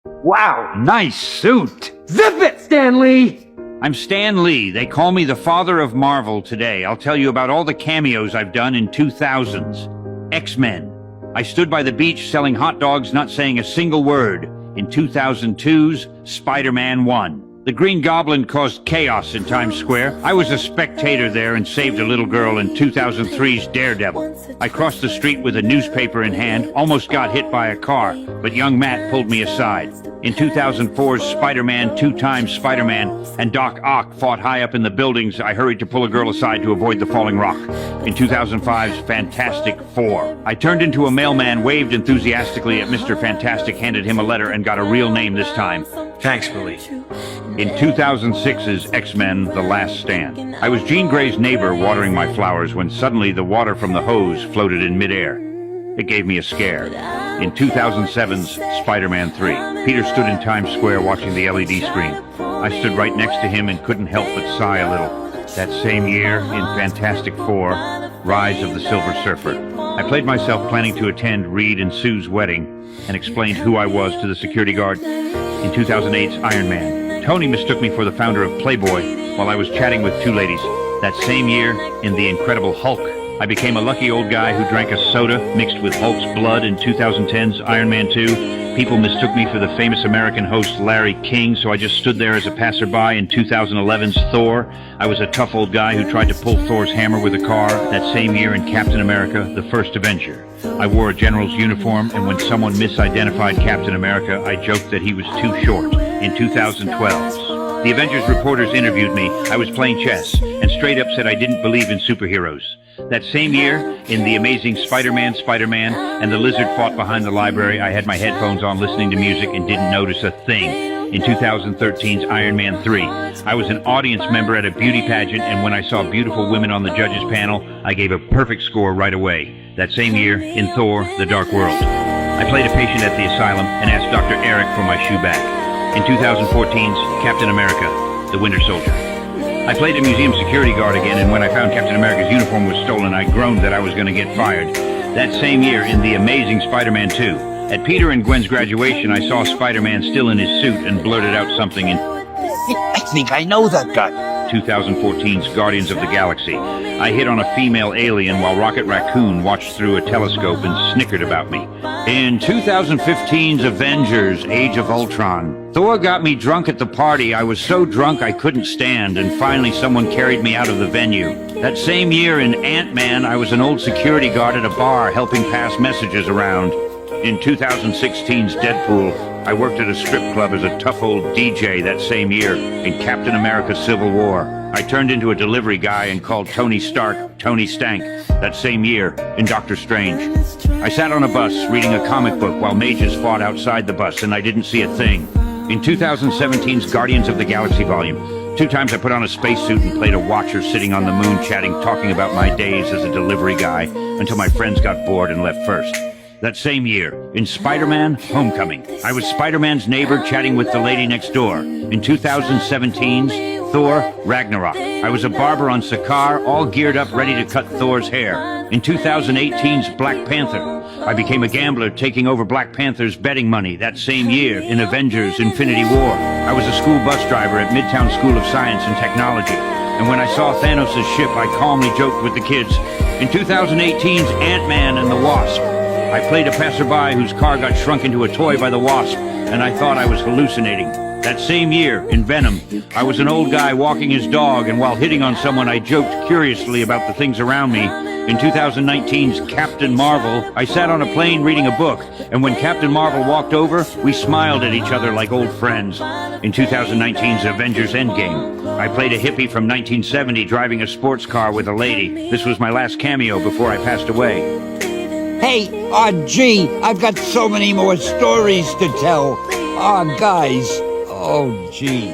Wow, nice suit. Zip it, Stan Lee! I'm Stan Lee. They call me the father of Marvel today. I'll tell you about all the cameos I've done in 2000s. X-Men. I stood by the beach selling hot dogs, not saying a single word. In 2002's Spider-Man 1. The Green Goblin caused chaos in Times Square. I was a spectator there and saved a little girl in 2003's Daredevil. I crossed the street with a newspaper in hand, almost got hit by a car, but young Matt pulled me aside. In 2004's Spider-Man 2x Spider-Man and Doc Ock fought high up in the buildings, I hurried to pull a girl aside to avoid the falling rock. In 2005's Fantastic Four, I turned into a mailman, waved enthusiastically at Mr. Fantastic, handed him a letter, and got a real name this time. Thanks, Billy. In 2006's X-Men The Last Stand, I was Jean Grey's neighbor watering my flowers when suddenly the water from the hose floated in midair. It gave me a scare. In 2007's Spider-Man 3, Peter stood in Times Square watching the LED screen. I stood right next to him and couldn't help but sigh a little. That same year, in Fantastic Four, Rise of the Silver Surfer, I played myself planning to attend Reed and Sue's wedding and explained who I was to the security guard. In 2008's Iron Man, Tony mistook me for the founder of Playboy while I was chatting with two ladies. That same year, in The Incredible Hulk, I became a lucky old guy who drank a soda mixed with Hulk's blood in 2010's Iron Man 2. People mistook me for the famous American host Larry King, so I just stood there as a passerby. In 2011's Thor, I was a tough old guy who tried to pull Thor's hammer with a car. That same year in Captain America, The First Avenger, I wore a general's uniform, and when someone misidentified Captain America, I joked that he was too short. In 2012's The Avengers reporters interviewed me. I was playing chess and straight up said I didn't believe in superheroes. That same year, in The Amazing Spider-Man, and the lizard fought behind the library, I had my headphones on listening to music and didn't notice a thing. In 2013's Iron Man 3, I was an audience member at a beauty pageant, and when I saw beautiful women on the judges panel, I gave a perfect score right away. That same year, in Thor: The Dark World, I played a patient at the asylum and asked Dr. Eric for my shoe back. In 2014's Captain America, The Winter Soldier, I played a museum security guard again, and when I found Captain America's uniform was stolen, I groaned that I was going to get fired. That same year, in The Amazing Spider-Man 2, at Peter and Gwen's graduation, I saw Spider-Man still in his suit and blurted out something in I think I know that guy. 2014's Guardians of the Galaxy. I hit on a female alien while Rocket Raccoon watched through a telescope and snickered about me. In 2015's Avengers: Age of Ultron, Thor got me drunk at the party. I was so drunk I couldn't stand, and finally someone carried me out of the venue. That same year in Ant-Man, I was an old security guard at a bar helping pass messages around. In 2016's Deadpool, I worked at a strip club as a tough old DJ. That same year, in Captain America: Civil War, I turned into a delivery guy and called Tony Stark Tony Stank. That same year, in Doctor Strange, I sat on a bus reading a comic book while mages fought outside the bus, and I didn't see a thing. In 2017's Guardians of the Galaxy volume, 2 times I put on a spacesuit and played a watcher sitting on the moon chatting, talking about my days as a delivery guy, until my friends got bored and left first. That same year, in Spider-Man: Homecoming, I was Spider-Man's neighbor chatting with the lady next door. In 2017's Thor: Ragnarok, I was a barber on Sakaar, all geared up ready to cut Thor's hair. In 2018's Black Panther, I became a gambler taking over Black Panther's betting money. That same year, in Avengers: Infinity War, I was a school bus driver at Midtown School of Science and Technology. And when I saw Thanos' ship, I calmly joked with the kids. In 2018's Ant-Man and the Wasp, I played a passerby whose car got shrunk into a toy by the Wasp, and I thought I was hallucinating. That same year, in Venom, I was an old guy walking his dog, and while hitting on someone, I joked curiously about the things around me. In 2019's Captain Marvel, I sat on a plane reading a book, and when Captain Marvel walked over, we smiled at each other like old friends. In 2019's Avengers: Endgame, I played a hippie from 1970 driving a sports car with a lady. This was my last cameo before I passed away. Hey, gee, I've got so many more stories to tell. Guys, oh, gee.